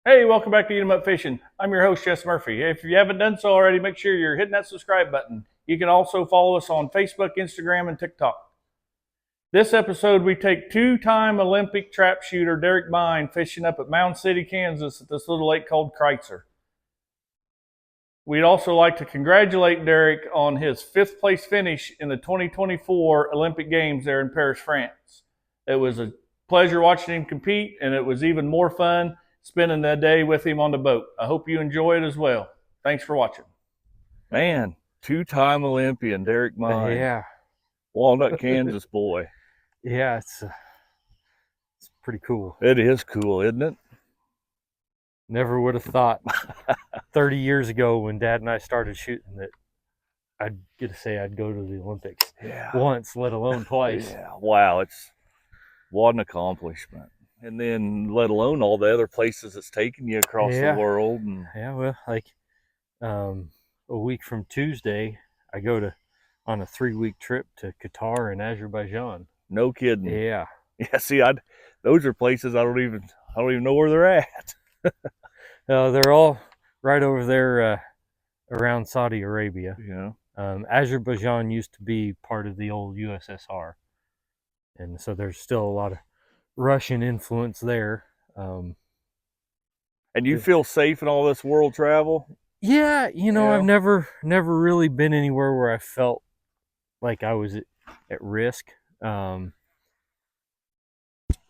Hey, welcome back to Eat 'em Up Fishing. I'm your host, Jess Murphy. Hey, if you haven't done so already, make sure you're hitting that subscribe button. You can also follow us on Facebook, Instagram, and TikTok. This episode, we take two-time Olympic trap shooter Derrick Mein fishing up at Mound City, Kansas at this little lake called Kreitzer. We'd also like to congratulate Derrick on his fifth place finish in the 2024 Olympic Games there in Paris, France. It was a pleasure watching him compete, and it was even more fun spending the day with him on the boat. I hope you enjoy it as well. Thanks for watching. Man, two-time Olympian Derrick Mein, Yeah, Walnut, Kansas boy. yeah, it's pretty cool. It is cool, isn't it? Never would have thought 30 years ago when Dad and I started shooting that I'd get to say I'd go to the Olympics once, let alone twice. Yeah, wow, it's what an accomplishment. And then let alone all the other places it's taken you across the world. And Yeah, well, like a week from Tuesday, I go on a 3-week trip to Qatar and Azerbaijan. No kidding. Yeah. Yeah, see, those are places I don't even know where they're at. They're all right over there around Saudi Arabia. Yeah. Azerbaijan used to be part of the old USSR, and so there's still a lot of Russian influence there. And you feel safe in all this world travel? Yeah, I've never really been anywhere where I felt like I was at risk.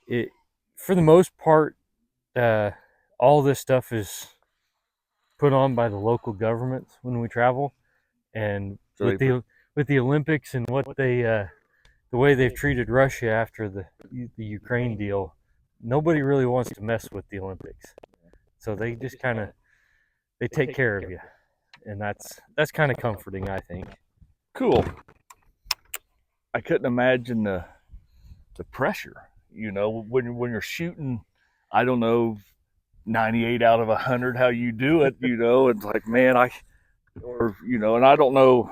It For the most part, all this stuff is put on by the local governments when we travel, and So with the Olympics and what they the way they've treated Russia after the Ukraine deal, nobody really wants to mess with the Olympics. So they just kind of they take care of you, and that's kind of comforting, I think. Cool. I couldn't imagine the pressure, when you're shooting, I don't know, 98 out of 100 how you do it, it's like, man, and I don't know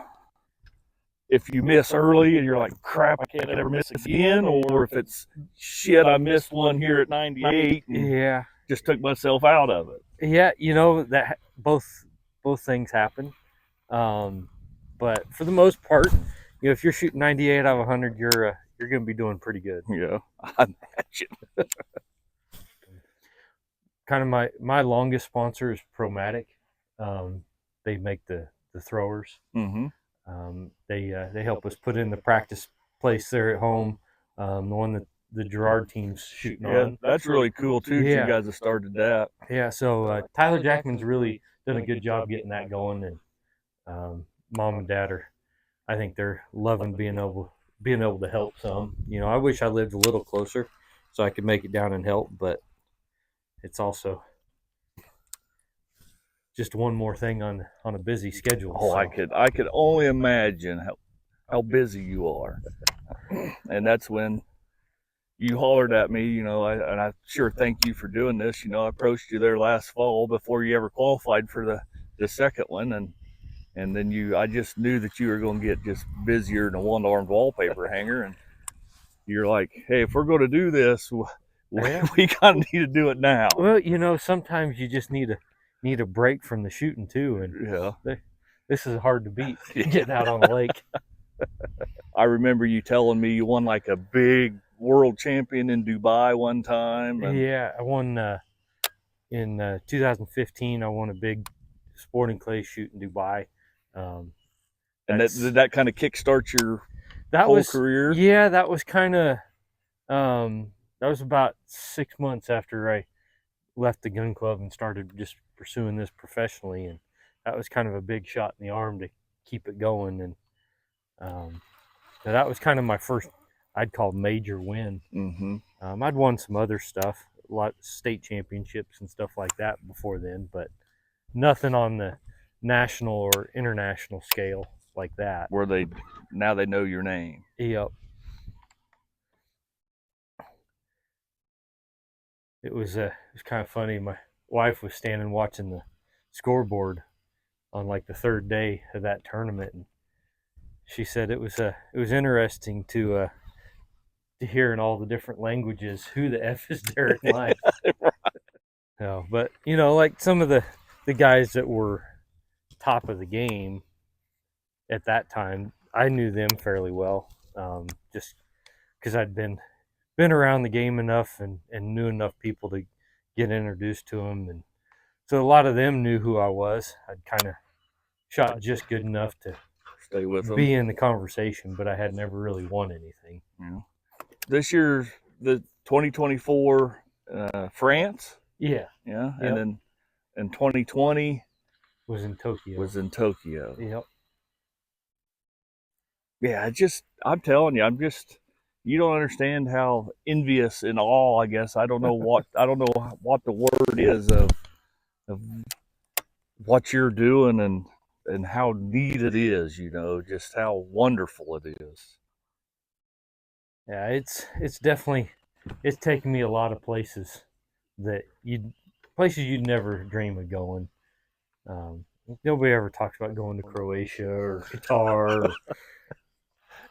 if you miss early and you're like, crap, I can't ever miss again, or if it's shit, I missed one here at 98 and Yeah, just took myself out of it. yeah, that both things happen. But for the most part, if you're shooting 98 out of 100, you're going to be doing pretty good. Yeah, I imagine. Kind of my longest sponsor is Promatic. They make the throwers. Mm-hmm. They help us put in the practice place there at home. The one that the Girard team's shooting on. That's really cool too. Yeah. You guys have started that. Yeah. So Tyler Jackman's really done a good job getting that going, and Mom and Dad I think they're loving being able to help some. I wish I lived a little closer so I could make it down and help, but it's also just one more thing on a busy schedule. Oh, so. I could only imagine how busy you are. And that's when you hollered at me, and I sure thank you for doing this. I approached you there last fall before you ever qualified for the second one, and then I just knew that you were going to get just busier than a one-armed wallpaper hanger, and you're like, hey, if we're going to do this, we kind of need to do it now. Well, sometimes you just need a break from the shooting too, and this is hard to beat. Getting out on the lake. I remember you telling me you won like a big world champion in Dubai one time. Yeah, I won in 2015. I won a big sporting clay shoot in Dubai. And did that kind of kickstart your whole career? Yeah, that was kind of that was about 6 months after I left the gun club and started just pursuing this professionally, and that was kind of a big shot in the arm to keep it going. And that was kind of my first, I'd call, major win. Mm-hmm. I'd won some other stuff, a lot of state championships and stuff like that before then, but nothing on the national or international scale like that. Where now they know your name. Yep. It was kind of funny. My wife was standing watching the scoreboard on like the third day of that tournament, and she said it was interesting to hear in all the different languages who the F is Derrick Mein. Right. No, but like some of the guys that were top of the game at that time, I knew them fairly well, just because I'd been around the game enough and knew enough people to get introduced to them, and so a lot of them knew who I was. I'd kind of shot just good enough to Stay with them. be in the conversation, but I had never really won anything. Yeah. This year, the 2024 France. Yeah. Yeah. Yep. And then in 2020 was in Tokyo. Yep. Yeah, I'm telling you, you don't understand how envious and awe, I guess. I don't know what the word is of what you're doing and how neat it is, just how wonderful it is. Yeah, it's definitely taken me a lot of places you'd never dream of going. Nobody ever talks about going to Croatia or Qatar or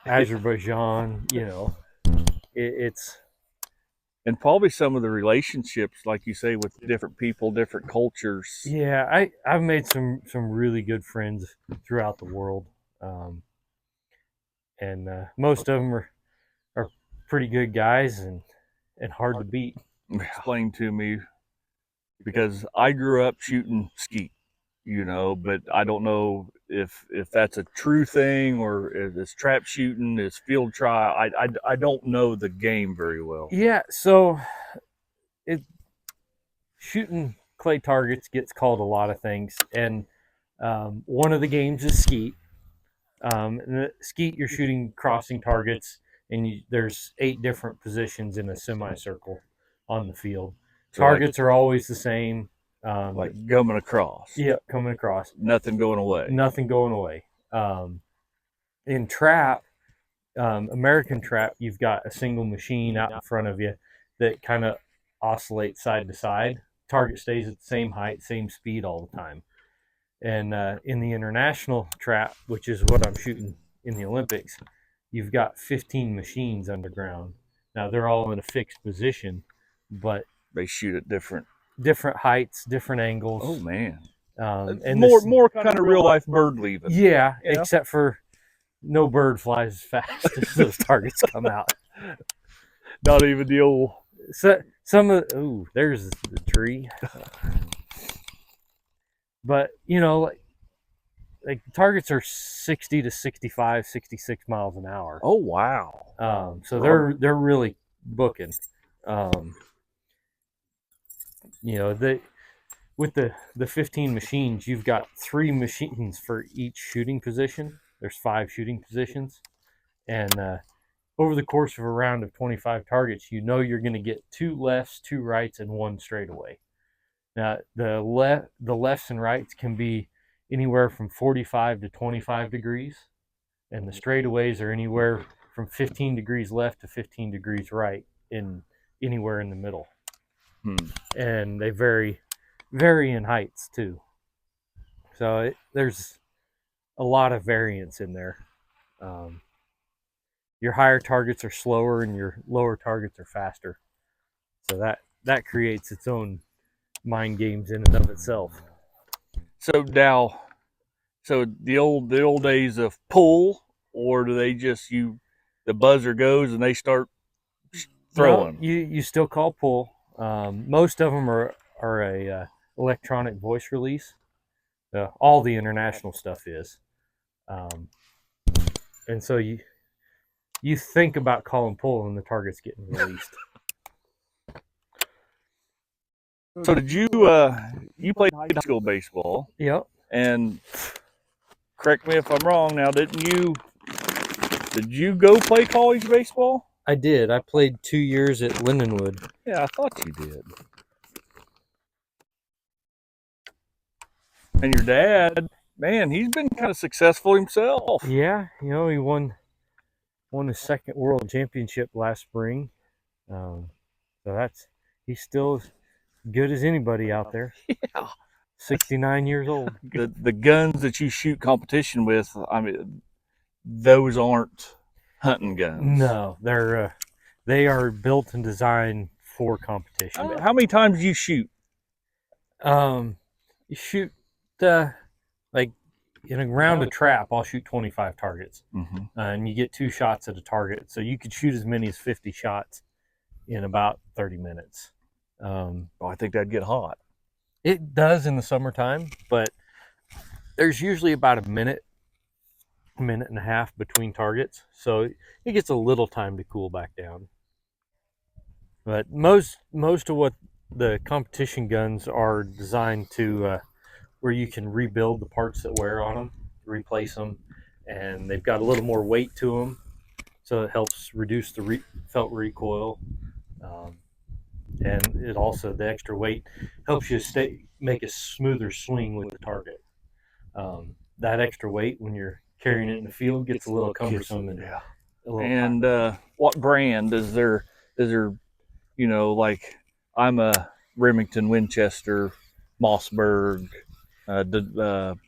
Azerbaijan. It's and probably some of the relationships, like you say, with different people, different cultures. Yeah, I've made some really good friends throughout the world, and most of them are pretty good guys and hard to beat. Explain to me, because I grew up shooting skeet, but I don't know if that's a true thing or if it's trap shooting, it's field trial. I don't know the game very well. Yeah, so shooting clay targets gets called a lot of things, and one of the games is skeet. In the skeet, you're shooting crossing targets, and there's 8 different positions in a semicircle on the field. So targets are always the same. Like coming across. Yeah, coming across. Nothing going away. Nothing going away. In trap, American trap, you've got a single machine out in front of you that kind of oscillates side to side. Target stays at the same height, same speed all the time. And in the international trap, which is what I'm shooting in the Olympics, you've got 15 machines underground. Now they're all in a fixed position, but they shoot at different heights, different angles. Oh man! And more kind of real life bird leaving. Yeah, except for no bird flies as fast as those targets come out. Not even the old. So some of there's the tree. But like targets are 60 to 65, 66 miles an hour. Oh wow! So they're really booking. With the 15 machines, you've got 3 machines for each shooting position. There's 5 shooting positions, and over the course of a round of 25 targets, you're going to get 2 lefts, 2 rights, and 1 straightaway. Now the lefts and rights can be anywhere from 45 to 25 degrees, and the straightaways are anywhere from 15 degrees left to 15 degrees right, in anywhere in the middle. And they vary in heights too. So there's a lot of variance in there. Your higher targets are slower and your lower targets are faster. So that creates its own mind games in and of itself. So now, the old days of pull, or do they just the buzzer goes and they start throwing? No, you still call pull. Most of them are a electronic voice release. All the international stuff is, and so you think about calling pull and the target's getting released. So did you played high school baseball? Yep. And correct me if I'm wrong. Now, did you go play college baseball? I did. I played 2 years at Lindenwood. Yeah, I thought you did. And your dad, man, he's been kind of successful himself. Yeah, he won his 2nd world championship last spring. So he's still as good as anybody out there. Yeah. 69 years old. The guns that you shoot competition with, I mean, those aren't hunting guns. No, they are built and designed for competition. How many times do you shoot? You shoot like in a round of trap, I'll shoot 25 targets, and you get 2 shots at a target. So you could shoot as many as 50 shots in about 30 minutes. I think that'd get hot. It does in the summertime, but there's usually about a minute and a half between targets, so it gets a little time to cool back down. But most of what the competition guns are designed to, where you can rebuild the parts that wear on them, replace them, and they've got a little more weight to them, so it helps reduce the felt recoil. And it also, the extra weight helps you make a smoother swing with the target. That extra weight when you're carrying it in the field gets a little cumbersome. And what brand is there? Is there, like I'm a Remington Winchester, Mossberg. I can't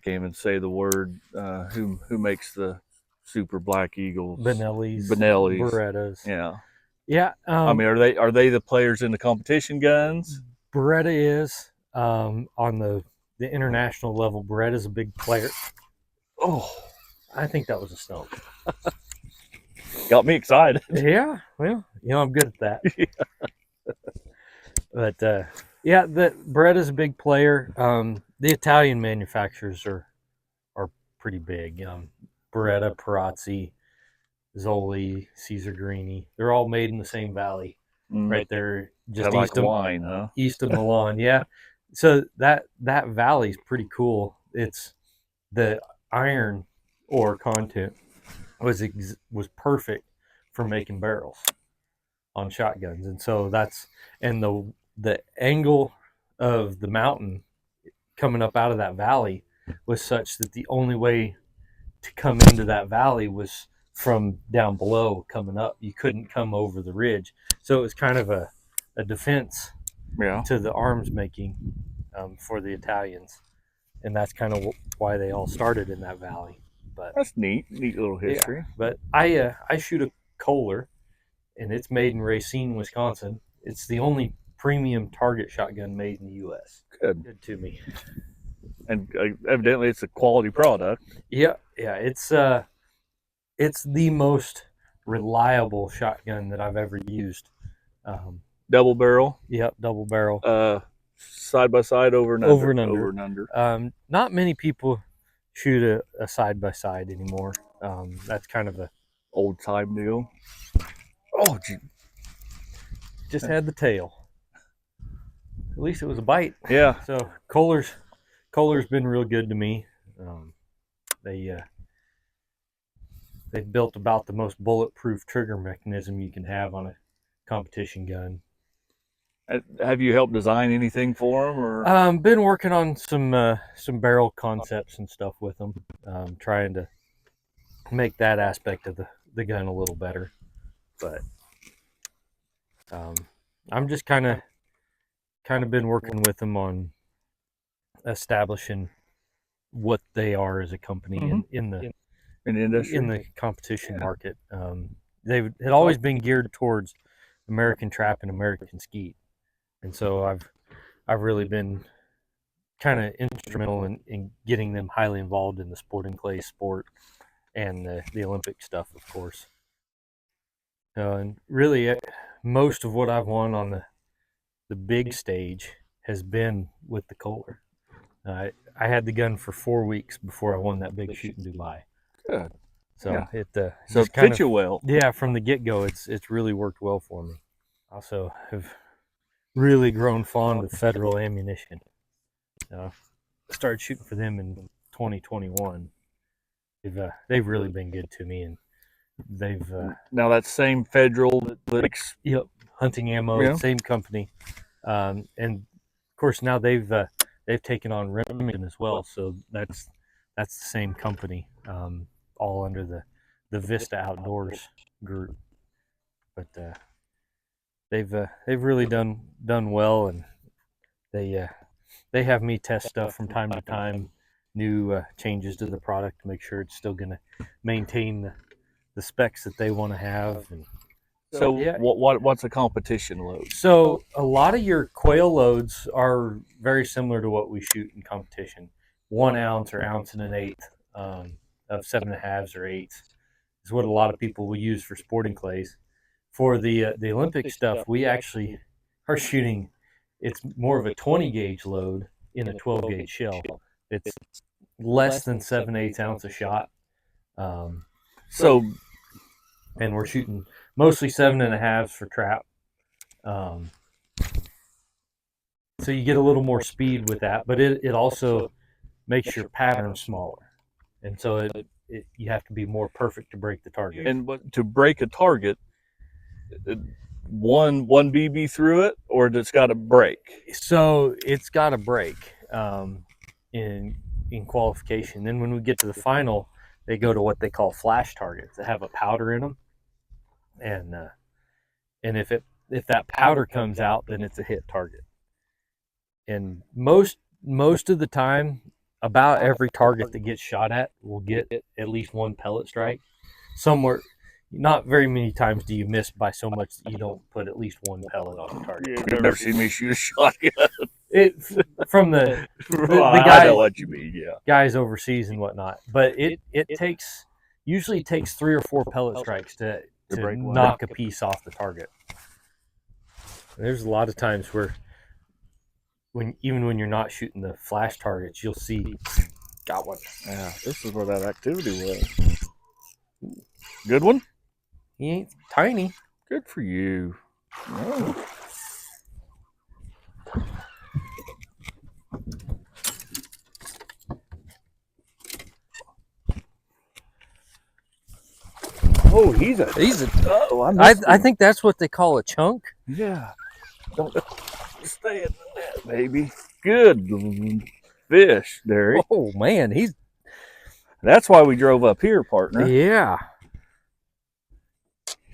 even say the word. Who makes the Super Black Eagles? Benelli's, Berettas. Yeah. I mean, are they the players in the competition guns? Beretta is on the international level. Beretta's a big player. Oh, I think that was a stump. Got me excited. Yeah, well, I'm good at that. But yeah, the Beretta's a big player. The Italian manufacturers are pretty big. Beretta, Perazzi, Zoli, Caesar Greeny. They're all made in the same valley, right there, just east of wine, huh? East of Milan. Yeah, so that valley is pretty cool. It's the iron ore content was perfect for making barrels on shotguns, and so the angle of the mountain coming up out of that valley was such that the only way to come into that valley was from down below coming up. You couldn't come over the ridge, so it was kind of a defense to the arms making for the Italians, and that's kind of why they all started in that valley. But that's neat little history. Yeah. But I shoot a Kohler, and it's made in Racine, Wisconsin. It's the only premium target shotgun made in the U.S. Good to me. And evidently, it's a quality product. Yeah. It's the most reliable shotgun that I've ever used. Double barrel. Yep, double barrel. Side by side, over and under. Not many people shoot a side by side anymore. That's kind of a old time deal. Oh, just had the tail. At least it was a bite. Yeah. So Kohler's been real good to me. They've built about the most bulletproof trigger mechanism you can have on a competition gun. Have you helped design anything for them, or? Been working on some barrel concepts and stuff with them. Trying to make that aspect of the gun a little better, but I'm just kind of been working with them on establishing what they are as a company in the industry, in the competition market. They had always been geared towards American trap and American skeet, and so I've really been kind of instrumental in getting them highly involved in the sporting clay sport and the Olympic stuff, of course. And really, most of what I've won on the big stage has been with the Kohler. I had the gun for 4 weeks before I won that big shoot in Dubai. Good. So yeah. it fits you well. Yeah, from the get-go, it's really worked well for me. Also, have really grown fond of Federal ammunition. Started shooting for them in 2021. They've really been good to me, and they've now that same Federal hunting ammo, same company, and of course now they've taken on Remington as well, so that's the same company, all under the Vista Outdoors group. But they've really done well, and they have me test stuff from time to time, new changes to the product to make sure it's still going to maintain the specs that they want to have. And So Yeah. what's a competition load? So a lot of your quail loads are very similar to what we shoot in competition. 1 ounce or ounce and an eighth of 7.5s or eights is what a lot of people will use for sporting clays. For the Olympic stuff, we actually are shooting. It's more of a 20 gauge load in a 12 gauge shell. It's less than 7/8 ounce a shot. So And we're shooting mostly 7.5s for trap. So you get a little more speed with that, but it also makes your pattern smaller. And so you have to be more perfect to break the target. and to break a target, one BB through it, or it's got to break. So it's got to break in qualification. Then when we get to the final, they go to what they call flash targets. They have a powder in them, and if that powder comes out, then it's a hit target. And most of the time, about every target that gets shot at will get at least one pellet strike. Somewhere, not very many times do you miss by so much that you don't put at least one pellet on the target. You've never seen me shoot a shotgun. From the I guy, know what you mean. Yeah. guys overseas and whatnot, but it usually takes 3 or 4 pellet strikes to break one. knock a piece off the target. There's a lot of times where even when you're not shooting the flash targets, you'll see got one. Yeah, this is where that activity was. Good one. He ain't tiny. Good for you. Oh. Oh, he's a. Oh, I think that's what they call a chunk. Yeah. Don't stay in the net, baby. Good fish, Derrick. Oh man, That's why we drove up here, partner. yeah.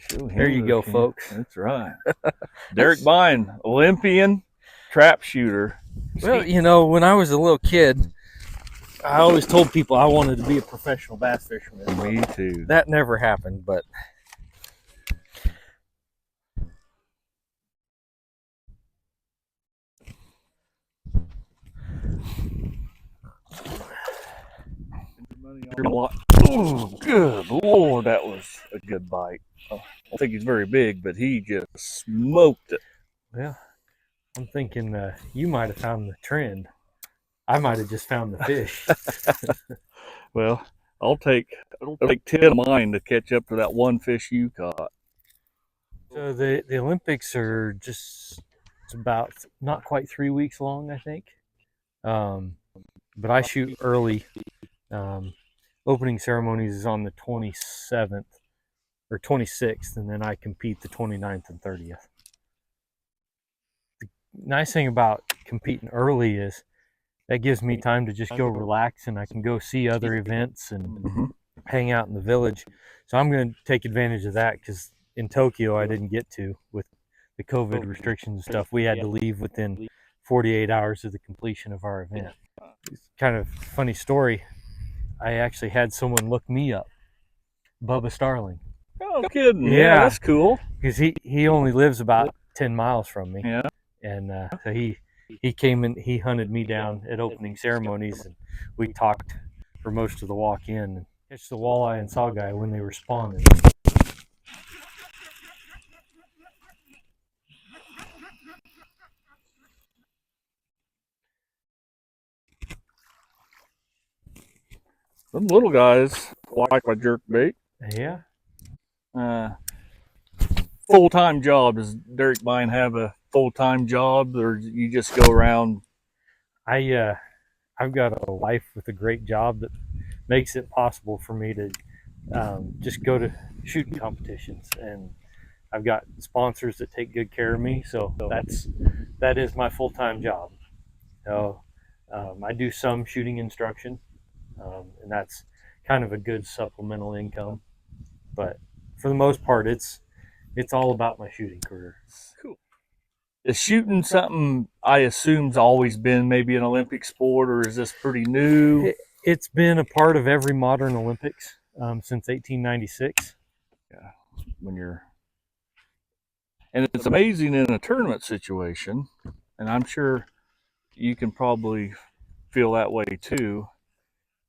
There you go, folks. That's right. Derrick Mein, Olympian trap shooter. Well, when I was a little kid, I always told people I wanted to be a professional bass fisherman. Me too. That never happened, but Oh, good Lord, that was a good bite. I don't think he's very big, but he just smoked it. yeah, I'm thinking you might have found the trend. I might have just found the fish. Well, it'll take 10 of mine to catch up to that one fish you caught. So the Olympics are it's about not quite 3 weeks long, I think. But I shoot early. Opening ceremonies is on the 27th or 26th, and then I compete the 29th and 30th. The nice thing about competing early is that gives me time to just go relax, and I can go see other events and hang out in the village. So I'm going to take advantage of that, because in Tokyo I didn't get to with the COVID restrictions and stuff. We had to leave within 48 hours of the completion of our event. It's kind of a funny story. I actually had someone look me up, Bubba Starling. Oh, kidding. Yeah. That's cool. Because he only lives about 10 miles from me. Yeah. And so he came and he hunted me down at opening ceremonies, and we talked for most of the walk in and catch the walleye and saugeye when they were spawning. Some little guys like my jerk bait. Yeah. Full-time job. Does Derrick Mein have a full-time job, or you just go around? I've got a wife with a great job that makes it possible for me to just go to shooting competitions, and I've got sponsors that take good care of me. So that is my full-time job. So I do some shooting instruction, and that's kind of a good supplemental income. But for the most part, it's all about my shooting career. Cool. Is shooting something I assume's always been maybe an Olympic sport, or is this pretty new? It's been a part of every modern Olympics since 1896. Yeah, when you're And it's amazing in a tournament situation, and I'm sure you can probably feel that way too.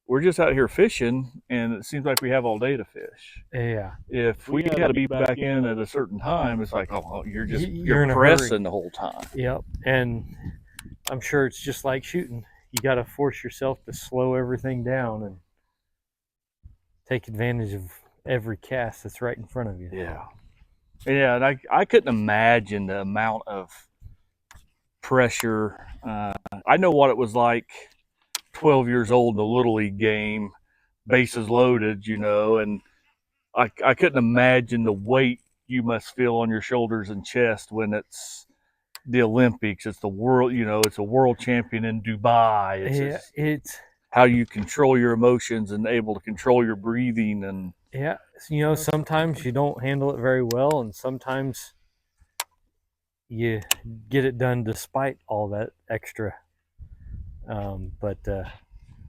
We're just out here fishing, and it seems like we have all day to fish. Yeah. If we got to be back in at a certain time, it's like, oh, you're You're in a pressing hurry the whole time. Yep. And I'm sure it's just like shooting. You got to force yourself to slow everything down and take advantage of every cast that's right in front of you. Yeah. Yeah, and I couldn't imagine the amount of pressure. I know what it was like 12 years old in the Little League game, bases loaded, and I couldn't imagine the weight you must feel on your shoulders and chest when it's the Olympics. It's the world, it's a world champion in Dubai. It's how you control your emotions and able to control your breathing. And yeah, sometimes you don't handle it very well, and sometimes you get it done despite all that extra. But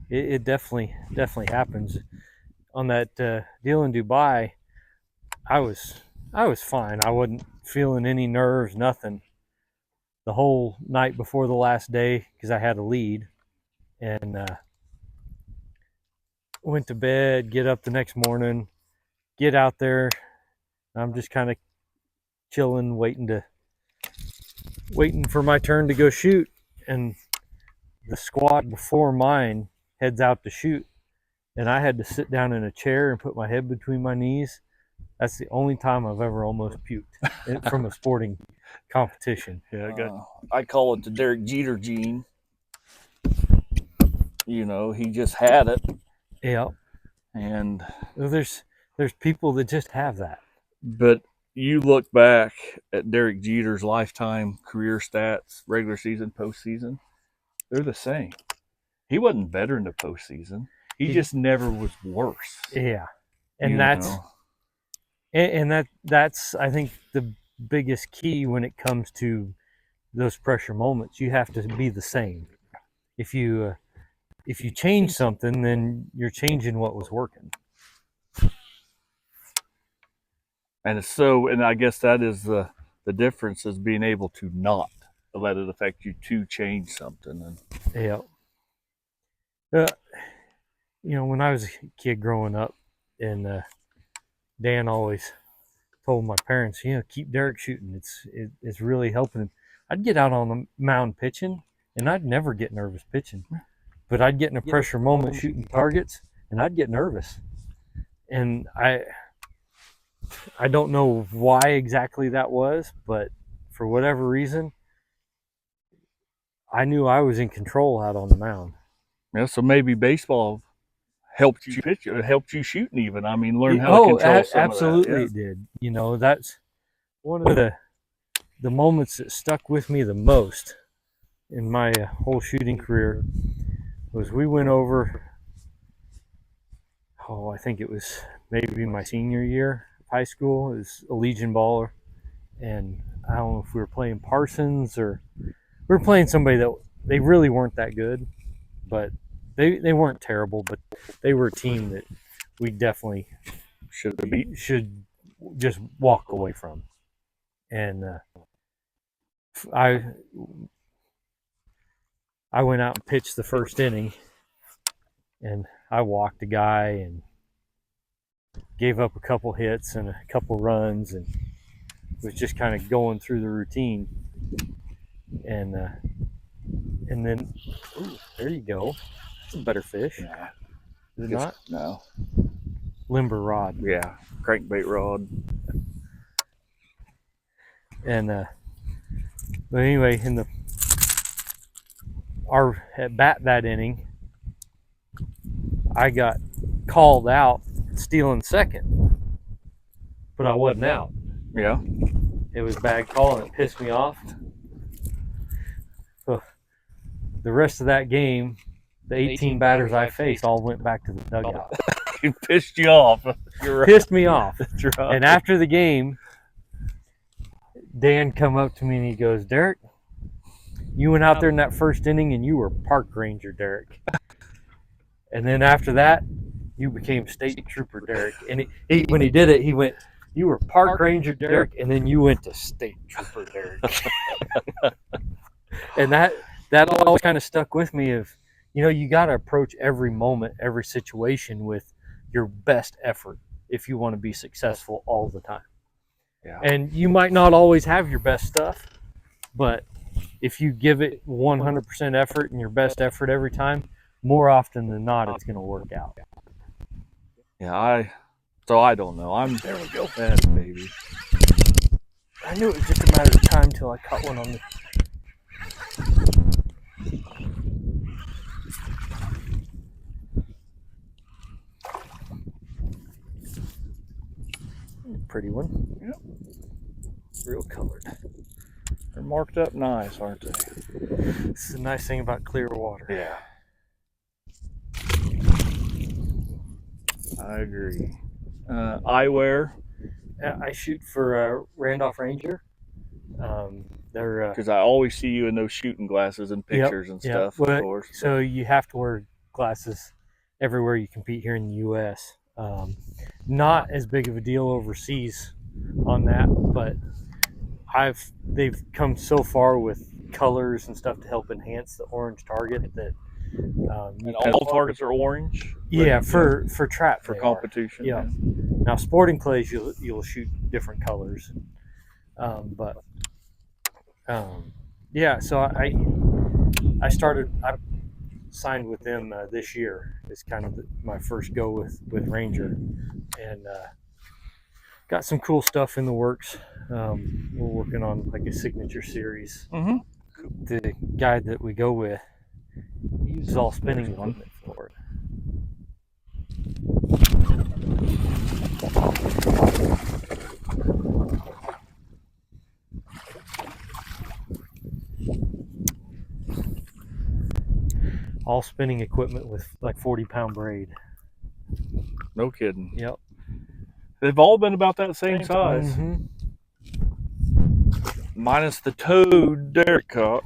it definitely happens. On that deal in Dubai, I was fine. I wasn't feeling any nerves, nothing. The whole night before the last day, because I had a lead, and went to bed. Get up the next morning, get out there. I'm just kind of chilling, waiting for my turn to go shoot, and the squad before mine heads out to shoot, and I had to sit down in a chair and put my head between my knees. That's the only time I've ever almost puked from a sporting competition. Yeah, I call it the Derek Jeter gene. He just had it. Yeah. And there's people that just have that. But you look back at Derek Jeter's lifetime career stats, regular season, postseason, they're the same. He wasn't better in the postseason. He just never was worse. Yeah. And that's I think the biggest key when it comes to those pressure moments. You have to be the same. If you change something, then you're changing what was working. And I guess that is the difference, is being able to not let it affect you to change something. And yeah. When I was a kid growing up, and Dan always told my parents, keep Derek shooting. It's really helping him. I'd get out on the mound pitching, and I'd never get nervous pitching, but I'd get in a pressure moment shooting targets, and I'd get nervous. And I don't know why exactly that was, but for whatever reason, I knew I was in control out on the mound. Yeah, so maybe baseball helped you pitch, helped you shooting even. I mean, learn how to control some absolutely of that. It did. That's one of the moments that stuck with me the most in my whole shooting career was we went over, I think it was maybe my senior year of high school. It was a Legion baller, and I don't know if we were playing Parsons or we were playing somebody that they really weren't that good, but they weren't terrible, but they were a team that we definitely should just walk away from. And I went out and pitched the first inning, and I walked a guy and gave up a couple hits and a couple runs, and was just kind of going through the routine. And then, there you go. That's a better fish. Nah. Is it not? No. Limber rod. Yeah, crankbait rod. And but anyway, at bat that inning, I got called out stealing second, but I wasn't out. Yeah. It was a bad call, and it pissed me off. So the rest of that game, the 18 batters I faced all went back to the dugout. It pissed you off. You're right. Pissed me off. That's right. And after the game, Dan come up to me and he goes, "Derek, you went out there in that first inning and you were park ranger, Derek. And then after that, you became state trooper, Derek." And he when he did it, he went, You were Park Ranger Derrick, and then you went to State Trooper Derrick. And that always kind of stuck with me of, you got to approach every moment, every situation with your best effort if you want to be successful all the time. Yeah. And you might not always have your best stuff, but if you give it 100% effort and your best effort every time, more often than not, it's going to work out. Yeah, so I don't know. There we go. That baby. I knew it was just a matter of time till I caught one on the. Pretty one. Yep. Real colored. They're marked up nice, aren't they? This is the nice thing about clear water. Yeah. I agree. Eyewear. I shoot for Randolph Ranger. They're because I always see you in those shooting glasses and pictures and stuff, well, of course. So you have to wear glasses everywhere you compete here in the U.S. Not as big of a deal overseas on that, but they've come so far with colors and stuff to help enhance the orange target that and all targets are orange. Yeah, for trap for competition. Yeah. Now sporting clays you'll shoot different colors, yeah. So I signed with them this year. It's kind of my first go with Ranger, and got some cool stuff in the works. We're working on like a signature series. Mm-hmm. The guy that we go with uses all spinning equipment for it. All spinning equipment with like 40-pound braid. No kidding. Yep. They've all been about that same size. Mm-hmm. Minus the toad Derrick caught.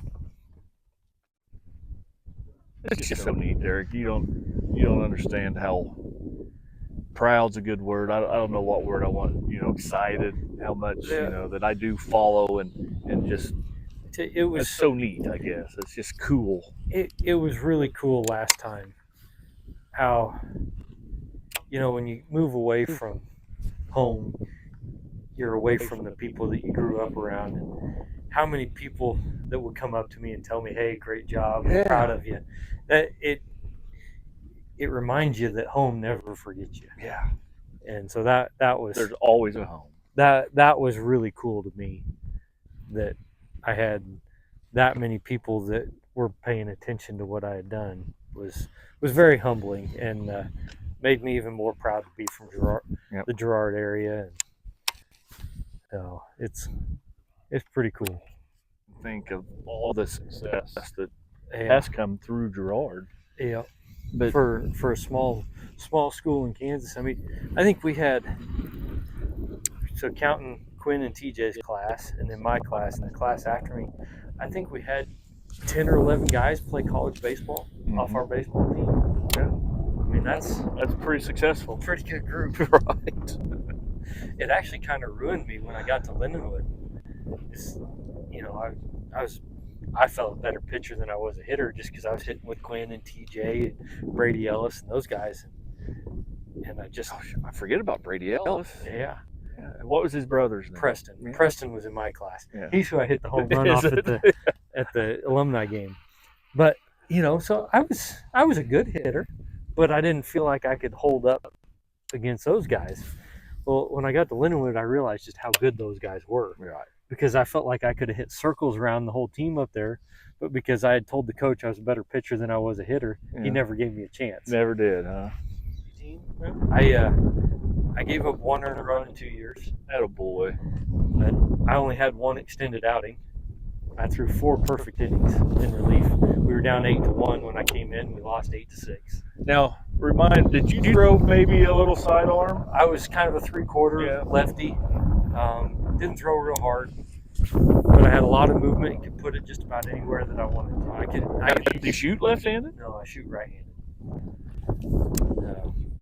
It's just so neat, Derrick. You don't understand how proud's a good word. I don't know what word I want. Excited. How much that I do follow and just. It was it's so neat. I guess it's just cool. It was really cool last time. How when you move away from home, you're away from the people that you grew up around, and how many people that would come up to me and tell me, "Hey, great job, I'm proud of you." That it reminds you that home never forgets you. Yeah. And so that was there's always a home. That was really cool to me, that I had that many people that were paying attention to what I had done was very humbling, and made me even more proud to be from Girard, the Girard area. And so it's pretty cool. Think of all the success that has come through Girard. Yeah, but for a small school in Kansas, I mean, I think we had, so counting Quinn and TJ's class, and then my class and the class after me, I think we had 10 or 11 guys play college baseball off our baseball team. Yeah. I mean, that's pretty successful. Pretty good group. Right. It actually kind of ruined me when I got to Lindenwood. I felt a better pitcher than I was a hitter, just because I was hitting with Quinn and TJ and Brady Ellis and those guys. And I forget about Brady Ellis. Yeah. What was his brother's name? Preston. Yeah. Preston was in my class. Yeah. He's who I hit the home run off at the alumni game. But so I was a good hitter, but I didn't feel like I could hold up against those guys. Well, when I got to Lindenwood, I realized just how good those guys were. Right. Because I felt like I could have hit circles around the whole team up there, but because I had told the coach I was a better pitcher than I was a hitter, he never gave me a chance. Never did, huh? I gave up one earned run in 2 years. Attaboy. But I only had one extended outing. I threw 4 perfect innings in relief. We were down 8-1 when I came in. We lost 8-6. Now, did you throw maybe a little sidearm? I was kind of a 3/4 lefty. Didn't throw real hard, but I had a lot of movement and could put it just about anywhere that I wanted to. Do you shoot left-handed? No, I shoot right-handed.